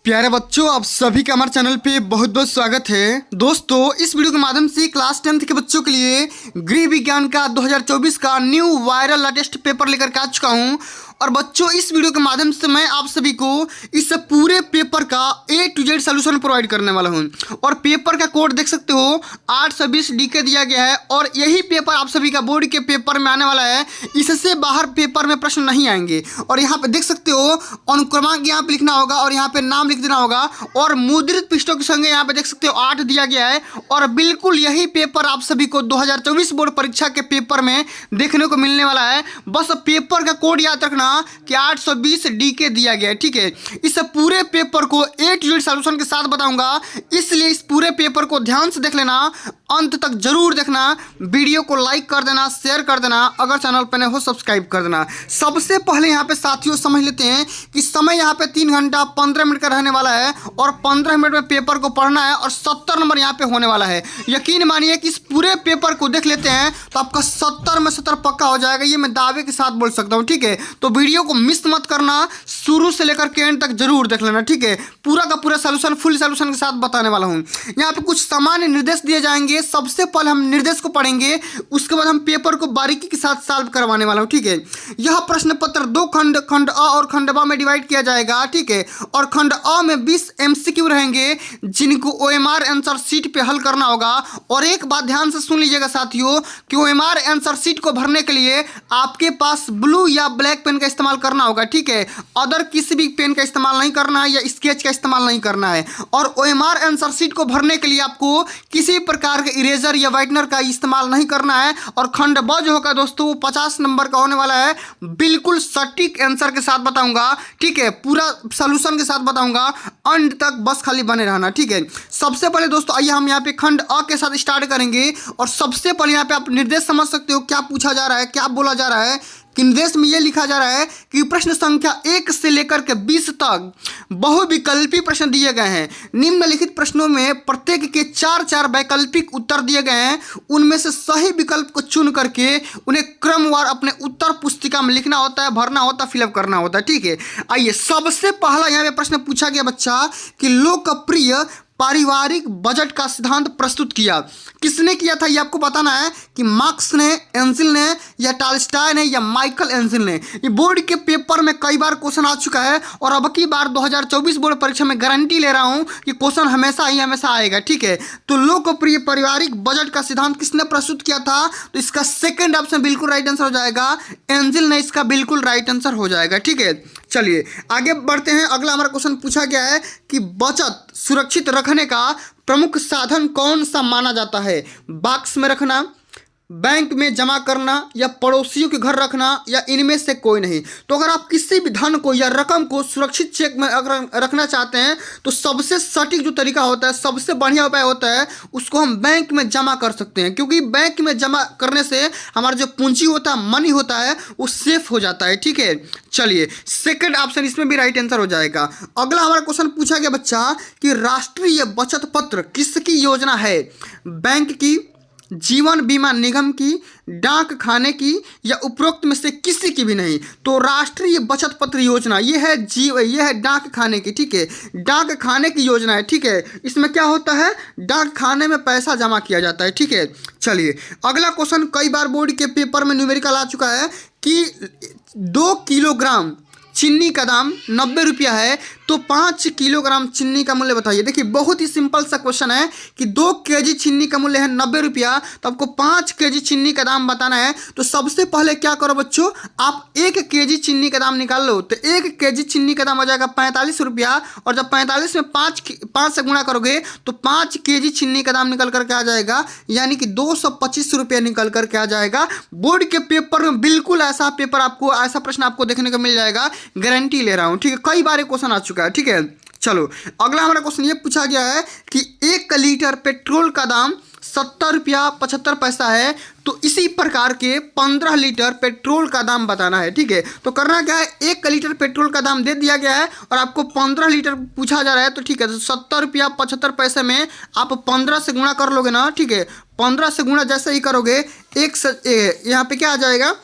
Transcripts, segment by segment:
प्यारे बच्चों, आप सभी का हमारे चैनल पे बहुत बहुत स्वागत है। दोस्तों, इस वीडियो के माध्यम से क्लास 10th के बच्चों के लिए गृह विज्ञान का 2024 का न्यू वायरल लेटेस्ट पेपर लेकर के आ चुका हूं। और बच्चों, इस वीडियो के माध्यम से मैं आप सभी को इस पूरे पेपर का A to Z solution provide करने वाला हूं। और पेपर का कोड देख सकते हो 820 DK दिया गया है। और यही पेपर आप सभी का बोर्ड के पेपर में आने वाला है। इससे बाहर पेपर में प्रश्न नहीं आएंगे। और यहाँ पे देख सकते हो अनुक्रमांक यहाँ पे लिखना होगा और यहाँ पे नाम लिख देना होगा। और मुद्रित पृष्ठों के संगे यहाँ पे देख सकते हो 8 दिया गया है। और बिल्कुल यही पेपर आप सभी को 2024 बोर्ड परीक्षा के पेपर में देखने को मिलने वाला है। बस पेपर का कोड याद रखना कि 820 DK दिया गया है। ठीक है, इस पूरे पेपर को A to Z सॉल्यूशन के साथ बताऊंगा, इसलिए इस पूरे पेपर को ध्यान से देख लेना, अंत तक जरूर देखना। वीडियो को लाइक कर देना, शेयर कर देना, अगर चैनल पर नए हो सब्सक्राइब कर देना। सबसे पहले यहाँ पे साथियों समझ लेते हैं कि समय यहाँ पे 3 घंटा 15 मिनट का रहने वाला है। और 15 मिनट में पेपर को पढ़ना है और 70 नंबर यहाँ पे होने वाला है। यकीन मानिए कि इस पूरे पेपर को देख लेते हैं तो आपका 70 में 70 पक्का हो जाएगा, ये मैं दावे के साथ बोल सकता हूँ। ठीक है, तो वीडियो को मिस मत करना, शुरू से लेकर के एंड तक जरूर देख लेना। ठीक है, पूरा का पूरा सॉल्यूशन फुल सॉल्यूशन के साथ बताने वाला हूँ। यहाँ पे कुछ सामान्य निर्देश दिए जाएंगे। सबसे पहले हम निर्देश को पढ़ेंगे, उसके बाद हम पेपर को बारीकी के साथ सॉल्व करवाने वाला हूँ। ठीक है, यह प्रश्न पत्र 2 खंड अ और खंड ब में डिवाइड किया जाएगा। ठीक है, और खंड अ में 20 MCQ रहेंगे जिनको OMR आंसर शीट पे हल करना होगा। और एक बात ध्यान से सुन लीजिएगा साथियों कि OMR आंसर शीट को भरने के लिए आपके पास ब्लू या ब्लैक पेन का इस्तेमाल करना होगा। ठीक है, अदर किसी भी पेन का इस्तेमाल नहीं करना है या स्केच का इस्तेमाल नहीं करना है। और OMR आंसर शीट को भरने के लिए आपको किसी प्रकार के इरेजर या वाइटनर का इस्तेमाल नहीं करना है। और खंड ब जो होगा दोस्तों वो 50 नंबर का होने वाला है। बिल्कुल सटीक आंसर के साथ बताऊंगा। ठीक है, पूरा सॉल्यूशन के साथ बताऊंगा, अंत तक बस खाली बने रहना। ठीक है, सबसे पहले दोस्तों आइए हम यहाँ पे खंड अ के साथ स्टार्ट करेंगे। और सबसे पहले यहाँ पे आप निर्देश समझ सकते हो क्या पूछा जा रहा है, क्या बोला जा रहा है। कि निर्देश में यह लिखा जा रहा है कि प्रश्न संख्या 1 से लेकर के 20 तक बहुविकल्पी प्रश्न दिए गए हैं। निम्नलिखित प्रश्नों में प्रत्येक के 4-4 वैकल्पिक उत्तर दिए गए हैं। उनमें से सही विकल्प को चुन करके उन्हें क्रमवार अपने उत्तर पुस्तिका में लिखना होता है, भरना होता है, फिलअप करना होता है। ठीक है, आइए सबसे पहला यहाँ पे प्रश्न पूछा गया बच्चा कि लोकप्रिय पारिवारिक बजट का सिद्धांत प्रस्तुत किया। किसने किया था ये आपको बताना है कि मार्क्स ने, एंजिल ने, या टॉल्स्टॉय ने, या माइकल एंजिल ने। ये बोर्ड के पेपर में कई बार क्वेश्चन आ चुका है और अब की बार 2024 बोर्ड परीक्षा में गारंटी ले रहा हूं कि क्वेश्चन हमेशा ही हमेशा आएगा। ठीक है, तो लोकप्रिय पारिवारिक बजट का सिद्धांत किसने प्रस्तुत किया था? तो इसका सेकेंड ऑप्शन बिल्कुल राइट आंसर हो जाएगा, एंजिल ने इसका बिल्कुल राइट आंसर हो जाएगा। ठीक है, चलिए आगे बढ़ते हैं। अगला हमारा क्वेश्चन पूछा गया है कि बचत सुरक्षित रखने का प्रमुख साधन कौन सा माना जाता है? बॉक्स में रखना, बैंक में जमा करना, या पड़ोसियों के घर रखना, या इनमें से कोई नहीं। तो अगर आप किसी भी धन को या रकम को सुरक्षित चेक में अगर रखना चाहते हैं तो सबसे सटीक जो तरीका होता है, सबसे बढ़िया उपाय होता है, उसको हम बैंक में जमा कर सकते हैं। क्योंकि बैंक में जमा करने से हमारा जो पूंजी होता है, मनी होता है, वो सेफ हो जाता है। ठीक है, चलिए सेकंड ऑप्शन इसमें भी राइट आंसर हो जाएगा। अगला हमारा क्वेश्चन पूछा गया बच्चा कि राष्ट्रीय बचत पत्र किसकी योजना है? बैंक की, जीवन बीमा निगम की, डाक खाने की, या उपरोक्त में से किसी की भी नहीं। तो राष्ट्रीय बचत पत्र योजना ये है डाक खाने की। ठीक है, डाक खाने की योजना है। ठीक है, इसमें क्या होता है, डाक खाने में पैसा जमा किया जाता है। ठीक है, चलिए अगला क्वेश्चन कई बार बोर्ड के पेपर में न्यूमेरिकल आ चुका है कि 2 किलोग्राम चीनी का दाम 90 रुपया है, तो 5 किलोग्राम चीनी का मूल्य बताइए। देखिए बहुत ही सिंपल सा क्वेश्चन है कि 2 केजी चीनी का मूल्य है 90 रुपया, तो आपको 5 केजी चीनी का दाम बताना है। तो सबसे पहले क्या करो बच्चों, आप 1 केजी चीनी का दाम निकाल लो। तो 1 केजी चीनी का दाम हो जाएगा 45 रुपया। और जब 45 में 5 से गुणा करोगे तो 5 केजी चीनी का दाम निकल करके आ जाएगा, यानी कि 225 रुपया निकल करके आ जाएगा। बोर्ड के पेपर में बिल्कुल ऐसा पेपर आपको, ऐसा प्रश्न आपको देखने को मिल जाएगा, गारंटी ले रहा हूं। ठीक है, कई बार क्वेश्चन आ चुका है। ठीक है, चलो अगला हमारा क्वेश्चन ये पूछा गया है कि 1 लीटर पेट्रोल का दाम 70 रुपया 75 पैसा है, तो इसी प्रकार के 15 लीटर पेट्रोल का दाम बताना है। ठीक है, तो करना क्या है, 1 लीटर पेट्रोल का दाम दे दिया गया है और आपको 15 लीटर पूछा जा रहा है। तो ठीक है, तो 70 रुपया 75 पैसे में आप 15 से गुणा कर लोगे ना। ठीक है, 15 से गुणा जैसे ही करोगे, एक से यहाँ पे क्या आ जाएगा,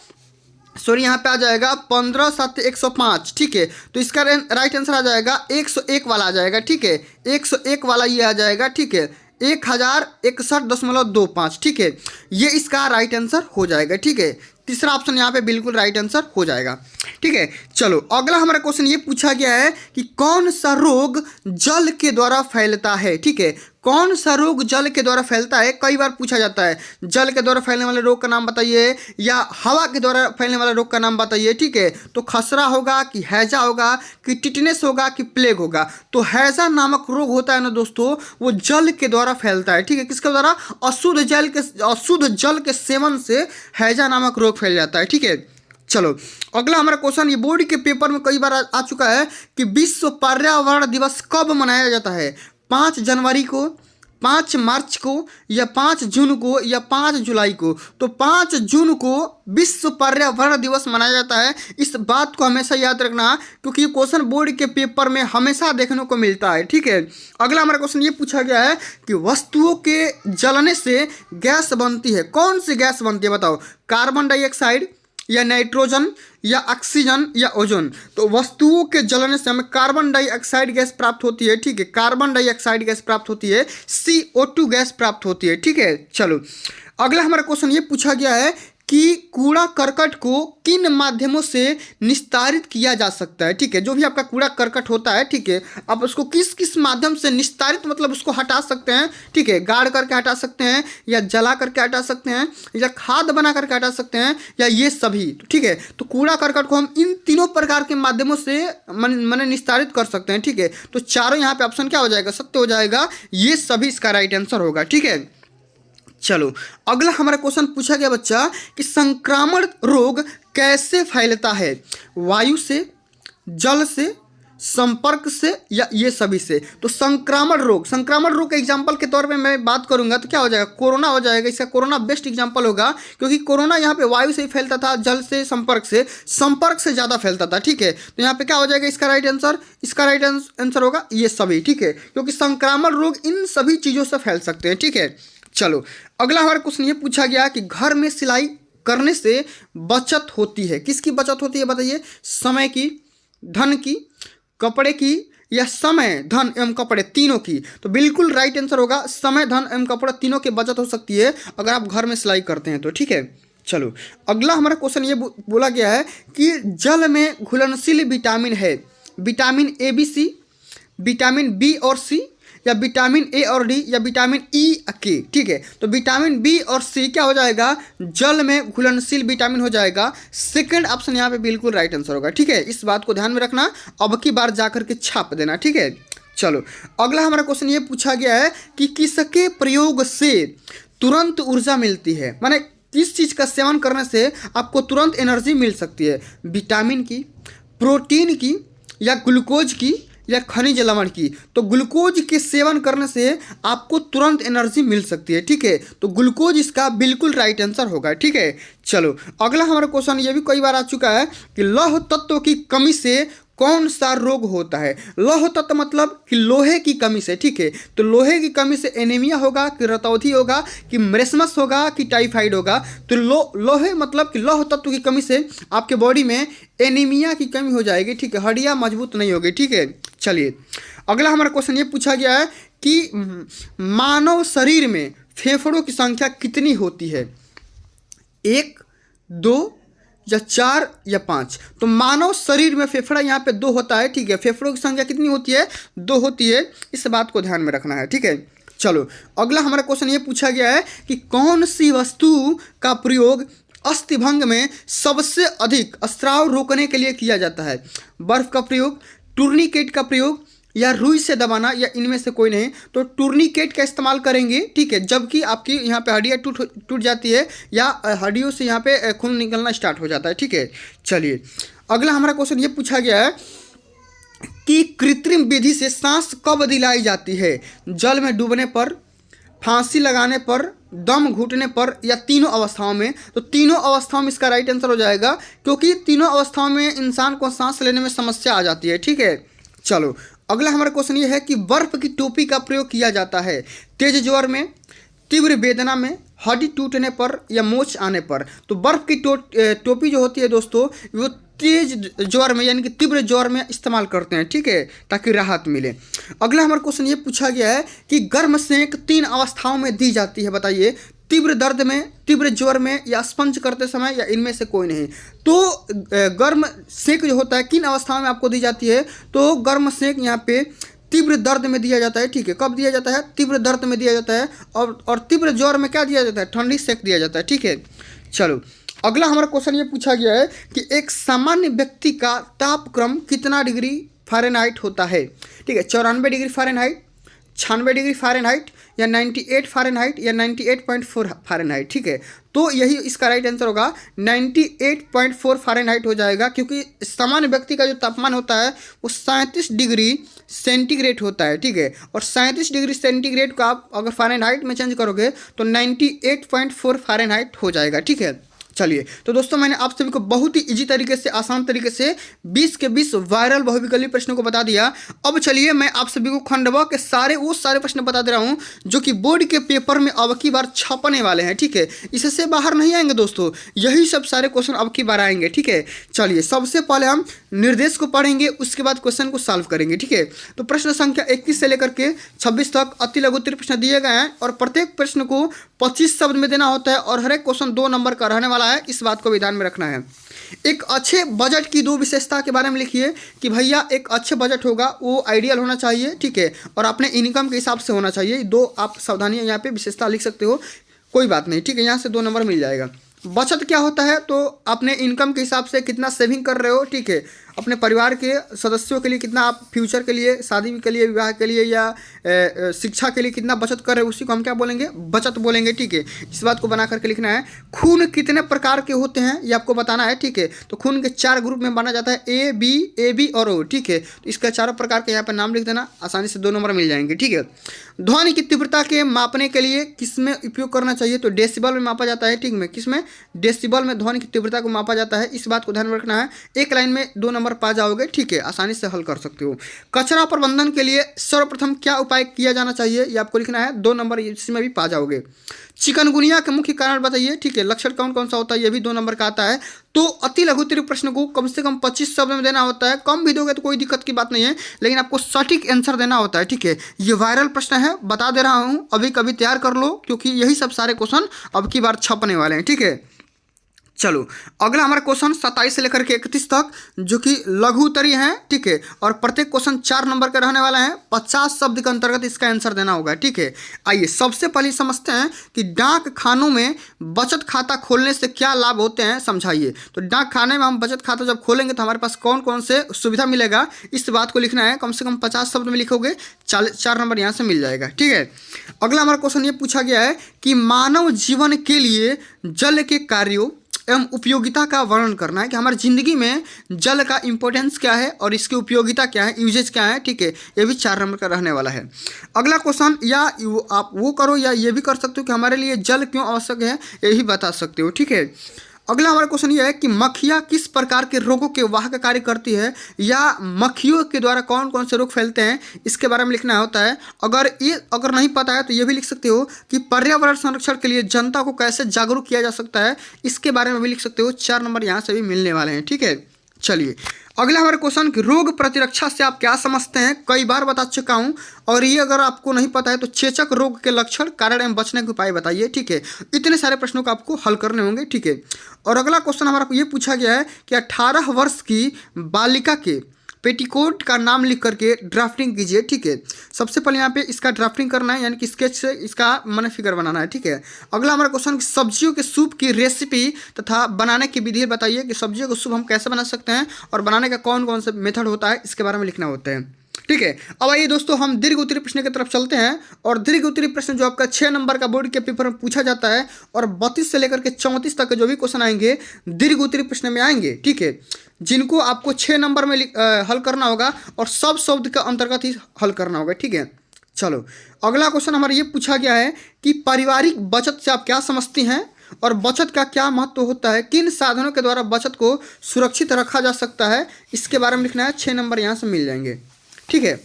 सॉरी यहाँ पे आ जाएगा 15 7 105, ठीक है। तो इसका राइट आंसर आ जाएगा 101 वाला आ जाएगा, ठीक है। 101 वाला ये आ जाएगा, ठीक है। 1061.25, ठीक है। ये इसका राइट आंसर हो जाएगा, ठीक है। तीसरा ऑप्शन यहाँ पे बिल्कुल राइट आंसर हो जाएगा, ठीक है। चलो अगला हमारा क्वेश्चन ये पूछा गया है कि कौन सा रोग जल के द्वारा फैलता है, ठीक है। कौन सा रोग जल के द्वारा फैलता है, कई बार पूछा जाता है। जल के द्वारा फैलने वाले रोग का नाम बताइए या हवा के द्वारा फैलने वाले रोग का नाम बताइए, ठीक है। तो खसरा होगा कि हैजा होगा कि टिटनेस होगा कि प्लेग होगा। तो हैजा नामक रोग होता है ना दोस्तों, वो जल के द्वारा फैलता है, ठीक है। किसके द्वारा? अशुद्ध जल के सेवन से हैजा नामक रोग फैल जाता है, ठीक है। चलो अगला हमारा क्वेश्चन, ये बोर्ड के पेपर में कई बार आ चुका है कि विश्व पर्यावरण दिवस कब मनाया जाता है? 5 जनवरी को, 5 मार्च को, या 5 जून को, या 5 जुलाई को। तो 5 जून को विश्व पर्यावरण दिवस मनाया जाता है। इस बात को हमेशा याद रखना क्योंकि ये क्वेश्चन बोर्ड के पेपर में हमेशा देखने को मिलता है, ठीक है। अगला हमारा क्वेश्चन ये पूछा गया है कि वस्तुओं के जलने से गैस बनती है, कौन सी गैस बनती है बताओ? कार्बन डाइऑक्साइड या नाइट्रोजन या ऑक्सीजन या ओजोन। तो वस्तुओं के जलने से हमें कार्बन डाइऑक्साइड गैस प्राप्त होती है, ठीक है। कार्बन डाइऑक्साइड गैस प्राप्त होती है, CO2 गैस प्राप्त होती है, ठीक है। चलो अगला हमारा क्वेश्चन ये पूछा गया है कि कूड़ा करकट को किन माध्यमों से निस्तारित किया जा सकता है, ठीक है। जो भी आपका कूड़ा करकट होता है, ठीक है, आप उसको किस किस माध्यम से निस्तारित मतलब उसको हटा सकते हैं, ठीक है। गाड़ करके हटा सकते हैं, या जला करके हटा सकते हैं, या खाद बना करके हटा सकते हैं, या ये सभी, ठीक है। तो कूड़ा करकट को हम इन तीनों प्रकार के माध्यमों से मैंने निस्तारित कर सकते हैं, ठीक है। तो चारों यहाँ पे ऑप्शन क्या हो जाएगा? सत्य हो जाएगा। ये सभी इसका राइट आंसर होगा, ठीक है। चलो अगला हमारा क्वेश्चन पूछा गया बच्चा कि संक्रामक रोग कैसे फैलता है? वायु से, जल से, संपर्क से, या ये सभी से। तो संक्रामक रोग के एग्जांपल के तौर पे मैं बात करूंगा तो क्या हो जाएगा? कोरोना हो जाएगा। इसका कोरोना बेस्ट एग्जांपल होगा क्योंकि कोरोना यहाँ पे वायु से ही फैलता था, जल से, संपर्क से ज़्यादा फैलता था, ठीक है। तो यहाँ पे क्या हो जाएगा इसका राइट आंसर? इसका राइट आंसर होगा ये सभी, ठीक है, क्योंकि संक्रामक रोग इन सभी चीज़ों से फैल सकते हैं, ठीक है। चलो अगला हमारा क्वेश्चन ये पूछा गया कि घर में सिलाई करने से बचत होती है, किसकी बचत होती है बताइए? समय की, धन की, कपड़े की, या समय, धन एवं कपड़े तीनों की। तो बिल्कुल राइट आंसर होगा समय, धन एवं कपड़े तीनों की बचत हो सकती है अगर आप घर में सिलाई करते हैं तो, ठीक है। चलो अगला हमारा क्वेश्चन ये बोला गया है कि जल में घुलनशील विटामिन है, vitamin A B C, vitamin B और C, या विटामिन A और D, या विटामिन E K, ठीक है। तो विटामिन B और C क्या हो जाएगा? जल में घुलनशील विटामिन हो जाएगा। सेकंड ऑप्शन यहाँ पे बिल्कुल राइट आंसर होगा, ठीक है। इस बात को ध्यान में रखना, अब की बार जाकर के छाप देना, ठीक है। चलो अगला हमारा क्वेश्चन ये पूछा गया है कि किसके प्रयोग से तुरंत ऊर्जा मिलती है, माने किस चीज़ का सेवन करने से आपको तुरंत एनर्जी मिल सकती है? विटामिन की, प्रोटीन की, या ग्लूकोज की, या खनिज लवण की। तो ग्लूकोज के सेवन करने से आपको तुरंत एनर्जी मिल सकती है, ठीक है। तो ग्लूकोज इसका बिल्कुल राइट आंसर होगा, ठीक है। चलो अगला हमारा क्वेश्चन ये भी कई बार आ चुका है कि लौह तत्व की कमी से कौन सा रोग होता है? लौह तत्व मतलब कि लोहे की कमी से, ठीक है। तो लोहे की कमी से एनीमिया होगा कि रतौधी होगा कि मरेसमस होगा कि टाइफाइड होगा। तो लोहे मतलब कि लौह तत्व की कमी से आपके बॉडी में एनीमिया की कमी हो जाएगी, ठीक है। हड्डियाँ मजबूत नहीं होगी, ठीक है। चलिए अगला हमारा क्वेश्चन ये पूछा गया है कि मानव शरीर में फेफड़ों की संख्या कितनी होती है? 1, 2 या 4 या 5। तो मानव शरीर में फेफड़ा यहाँ पे 2 होता है, ठीक है। फेफड़ों की संख्या कितनी होती है? 2 होती है। इस बात को ध्यान में रखना है, ठीक है। चलो अगला हमारा क्वेश्चन ये पूछा गया है कि कौन सी वस्तु का प्रयोग अस्थिभंग में सबसे अधिक स्राव रोकने के लिए किया जाता है? बर्फ का प्रयोग, टूर्निकेट का प्रयोग, या रुई से दबाना, या इनमें से कोई नहीं। तो टूर्निकेट का इस्तेमाल करेंगे, ठीक है, जबकि आपकी यहाँ पे हड्डियाँ टूट जाती है या हड्डियों से यहाँ पे खून निकलना स्टार्ट हो जाता है, ठीक है। चलिए अगला हमारा क्वेश्चन ये पूछा गया है कि कृत्रिम विधि से सांस कब दिलाई जाती है? जल में डूबने पर, फांसी लगाने पर, दम घुटने पर, या तीनों अवस्थाओं में। तो तीनों अवस्थाओं में इसका राइट आंसर हो जाएगा क्योंकि तीनों अवस्थाओं में इंसान को सांस लेने में समस्या आ जाती है, ठीक है। चलो अगला हमारा क्वेश्चन ये है कि बर्फ की टोपी का प्रयोग किया जाता है तेज ज्वर में, तीव्र वेदना में, हड्डी टूटने पर या मोच आने पर। तो बर्फ़ की टोपी जो होती है दोस्तों, वो तेज ज्वर में यानी कि तीव्र ज्वर में इस्तेमाल करते हैं, ठीक है, ताकि राहत मिले। अगला हमारा क्वेश्चन ये पूछा गया है कि गर्म सेंक 3 अवस्थाओं में दी जाती है, बताइए। तीव्र दर्द में, तीव्र ज्वर में, या स्पंज करते समय, या इनमें से कोई नहीं। तो गर्म सेंक जो होता है किन अवस्थाओं में आपको दी जाती है? तो गर्म सेंक यहाँ पे तीव्र दर्द में दिया जाता है, ठीक है। कब दिया जाता है? तीव्र दर्द में दिया जाता है। और तीव्र ज्वर में क्या दिया जाता है? ठंडी सेक दिया जाता है, ठीक है। चलो अगला हमारा क्वेश्चन ये पूछा गया है कि एक सामान्य व्यक्ति का तापक्रम कितना डिग्री फ़ारेनहाइट होता है? ठीक है, 94 डिग्री फ़ारेनहाइट, 96 डिग्री फ़ारेनहाइट, या 98 फ़ारेनहाइट, या 98.4 फ़ारेनहाइट, ठीक है। तो यही इसका राइट आंसर होगा, 98.4 फ़ारेनहाइट हो जाएगा, क्योंकि सामान्य व्यक्ति का जो तापमान होता है वो 37 डिग्री सेंटीग्रेड होता है, ठीक है। और 37 डिग्री सेंटीग्रेड को आप अगर फ़ारेनहाइट में चेंज करोगे तो 98.4 फ़ारेनहाइट हो जाएगा, ठीक है। चलिए, तो दोस्तों मैंने आप सभी को बहुत ही इजी तरीके से, आसान तरीके से 20 के 20 वायरल बहुविकल्पी प्रश्नों को बता दिया। अब चलिए मैं आप सभी को खंडवा के वो सारे प्रश्न बता दे रहा हूं जो कि बोर्ड के पेपर में अब की बार छपने वाले हैं, ठीक है। इससे बाहर नहीं आएंगे दोस्तों, यही सब सारे क्वेश्चन अब की बार आएंगे, ठीक है। चलिए सबसे पहले हम निर्देश को पढ़ेंगे, उसके बाद क्वेश्चन को सॉल्व करेंगे, ठीक है। तो प्रश्न संख्या 21 से लेकर के 26 तक अति लघु उत्तरीय प्रश्न दिए गए हैं और प्रत्येक प्रश्न को 25 शब्द में देना होता है और हर एक क्वेश्चन 2 नंबर का रहने वाला है, इस बात को भी ध्यान में रखना है। एक अच्छे बजट की 2 विशेषता के बारे में लिखिए कि भैया एक अच्छे बजट होगा वो आइडियल होना चाहिए, ठीक है, और अपने इनकम के हिसाब से होना चाहिए। 2 आप सावधानियां यहाँ पे विशेषता लिख सकते हो, कोई बात नहीं, ठीक है, यहाँ से 2 नंबर मिल जाएगा। बचत क्या होता है? तो अपने इनकम के हिसाब से कितना सेविंग कर रहे हो, ठीक है, अपने परिवार के सदस्यों के लिए कितना आप फ्यूचर के लिए, शादी के लिए, विवाह के लिए, या शिक्षा के लिए कितना बचत कर रहे हो, उसी को हम क्या बोलेंगे? बचत बोलेंगे, ठीक है। इस बात को बना करके लिखना है। खून कितने प्रकार के होते हैं ये आपको बताना है, ठीक है। तो खून के 4 ग्रुप में बांटा जाता है, ए बी और ओ, ठीक है। तो इसका 4 प्रकार के यहाँ पर नाम लिख देना, आसानी से 2 नंबर मिल जाएंगे, ठीक है। ध्वनि की तीव्रता के मापने के लिए किस में उपयोग करना चाहिए? तो डेसिबल में मापा जाता है, ठीक है। किस में? डेसिबल में ध्वनि की तीव्रता को मापा जाता है, इस बात को ध्यान में रखना है। एक लाइन में 2 नंबर पा जाओगे, ठीक है, आसानी से हल कर सकते हो। कचरा प्रबंधन के लिए सर्वप्रथम क्या उपाय किया जाना चाहिए? ये आपको लिखना है, 2 नंबर इसमें भी पा जाओगे। चिकनगुनिया के मुख्य कारण बताइए, ठीक है, लक्षण कौन कौन सा होता है, ये भी 2 नंबर का आता है। तो अति लघु उत्तरीय प्रश्न को कम से कम 25 शब्द में देना होता है, कम भी दोगे तो कोई दिक्कत की बात नहीं है, लेकिन आपको सटीक आंसर देना होता है, ठीक है। ये वायरल प्रश्न है, बता दे रहा हूँ, अभी कभी तैयार कर लो, क्योंकि यही सब सारे क्वेश्चन अब की बार छपने वाले हैं, ठीक है। चलो अगला हमारा क्वेश्चन 27 से लेकर के 31 तक जो कि लघु उत्तरीय है, ठीक है, और प्रत्येक क्वेश्चन 4 नंबर का रहने वाला है। 50 शब्द के अंतर्गत इसका आंसर देना होगा, ठीक है। आइए सबसे पहले समझते हैं कि डाक खानों में बचत खाता खोलने से क्या लाभ होते हैं, समझाइए। तो डाक खाने में हम बचत खाता जब खोलेंगे तो हमारे पास कौन कौन से सुविधा मिलेगा, इस बात को लिखना है। कम से कम 50 शब्द में लिखोगे, 4 नंबर यहाँ से मिल जाएगा, ठीक है। अगला हमारा क्वेश्चन ये पूछा गया है कि मानव जीवन के लिए जल के कार्यों एवं उपयोगिता का वर्णन करना है, कि हमारी ज़िंदगी में जल का इंपॉर्टेंस क्या है और इसकी उपयोगिता क्या है, यूजेज क्या है, ठीक है। ये भी 4 नंबर का रहने वाला है। अगला क्वेश्चन, या आप वो करो या ये भी कर सकते हो कि हमारे लिए जल क्यों आवश्यक है, यही बता सकते हो, ठीक है। अगला हमारा क्वेश्चन ये है कि मक्खियाँ किस प्रकार के रोगों के वाहक कार्य करती है, या मक्खियों के द्वारा कौन कौन से रोग फैलते हैं, इसके बारे में लिखना होता है। अगर नहीं पता है तो ये भी लिख सकते हो कि पर्यावरण संरक्षण के लिए जनता को कैसे जागरूक किया जा सकता है, इसके बारे में भी लिख सकते हो। 4 नंबर यहाँ से भी मिलने वाले हैं, ठीक है। चलिए अगला हमारा क्वेश्चन कि रोग प्रतिरक्षा से आप क्या समझते हैं, कई बार बता चुका हूं, और ये अगर आपको नहीं पता है तो चेचक रोग के लक्षण, कारण एवं बचने के उपाय बताइए, ठीक है। इतने सारे प्रश्नों को आपको हल करने होंगे, ठीक है। और अगला क्वेश्चन हमारा ये पूछा गया है कि 18 वर्ष की बालिका के पेटीकोट का नाम लिख करके ड्राफ्टिंग कीजिए, ठीक है। सबसे पहले यहाँ पे इसका ड्राफ्टिंग करना है, यानी कि स्केच से इसका मन फिगर बनाना है, ठीक है। अगला हमारा क्वेश्चन सब्जियों के सूप की रेसिपी तथा बनाने की विधि बताइए, कि सब्जियों का सूप हम कैसे बना सकते हैं और बनाने का कौन कौन सा मेथड होता है, इसके बारे में लिखना होता है, ठीक है। अब आइए दोस्तों हम दीर्घ उत्तरीय प्रश्न की तरफ चलते हैं। और दीर्घ उत्तरीय प्रश्न जो आपका 6 नंबर का बोर्ड के पेपर में पूछा जाता है, और 32 से लेकर के 34 तक के जो भी क्वेश्चन आएंगे दीर्घ उत्तरीय प्रश्न में आएंगे, ठीक है, जिनको आपको 6 नंबर में हल करना होगा और सब शब्द के अंतर्गत ही हल करना होगा, ठीक है। चलो अगला क्वेश्चन हमारा ये पूछा गया है कि पारिवारिक बचत से आप क्या समझती हैं और बचत का क्या महत्व होता है, किन साधनों के द्वारा बचत को सुरक्षित रखा जा सकता है, इसके बारे में लिखना है। 6 नंबर यहाँ से मिल जाएंगे, ठीक है।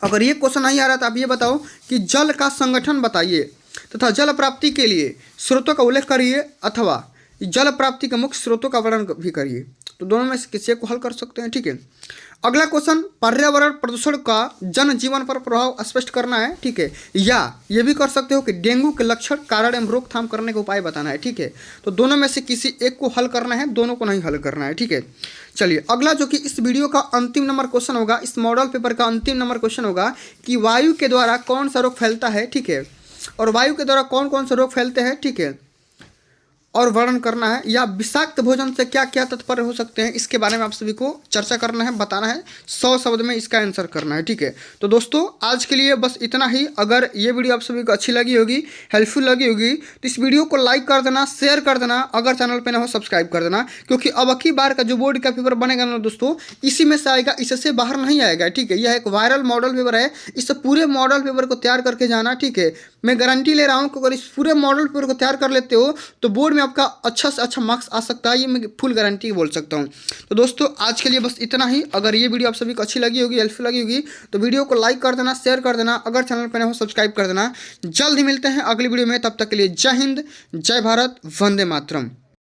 अगर ये क्वेश्चन नहीं आ रहा तो आप ये बताओ कि जल का संगठन बताइए। तथा जल प्राप्ति के लिए स्रोतों का उल्लेख करिए अथवा जल प्राप्ति के मुख्य स्रोतों का वर्णन भी करिए। तो दोनों में से किसी एक को हल कर सकते हैं, ठीक है। अगला क्वेश्चन, पर्यावरण प्रदूषण का जनजीवन पर प्रभाव स्पष्ट करना है, ठीक है। या ये भी कर सकते हो कि डेंगू के लक्षण, कारण एवं रोकथाम करने के उपाय बताना है, ठीक है। तो दोनों में से किसी एक को हल करना है, दोनों को नहीं हल करना है, ठीक है। चलिए अगला जो कि इस वीडियो का अंतिम नंबर क्वेश्चन होगा, इस मॉडल पेपर का अंतिम नंबर क्वेश्चन होगा कि वायु के द्वारा कौन सा रोग फैलता है, ठीक है। और वायु के द्वारा कौन कौन से रोग फैलते हैं, ठीक है, और वर्णन करना है। या विषाक्त भोजन से क्या क्या तात्पर्य हो सकते हैं, इसके बारे में आप सभी को चर्चा करना है, बताना है, 100 शब्द में इसका आंसर करना है, ठीक है। तो दोस्तों आज के लिए बस इतना ही। अगर ये वीडियो आप सभी को अच्छी लगी होगी, हेल्पफुल लगी होगी, तो इस वीडियो को लाइक कर देना, शेयर कर देना, अगर चैनल पर ना हो सब्सक्राइब कर देना, क्योंकि अब की बार का जो बोर्ड का पेपर बनेगा ना दोस्तों, इसी में से आएगा, इससे बाहर नहीं आएगा, ठीक है। यह एक वायरल मॉडल पेपर है, इस पूरे मॉडल पेपर को तैयार करके जाना, ठीक है। मैं गारंटी ले रहा हूँ कि अगर इस पूरे मॉडल पेपर को तैयार कर लेते हो तो बोर्ड में आपका अच्छा से अच्छा मार्क्स आ सकता है, ये मैं फुल गारंटी बोल सकता हूँ। तो दोस्तों आज के लिए बस इतना ही। अगर ये वीडियो आप सभी को अच्छी लगी होगी, हेल्पफुल लगी होगी, तो वीडियो को लाइक कर देना, शेयर कर देना, अगर चैनल पर नए हो सब्सक्राइब कर देना। जल्द ही मिलते हैं अगली वीडियो में, तब तक के लिए जय हिंद, जय भारत, वंदे मातरम।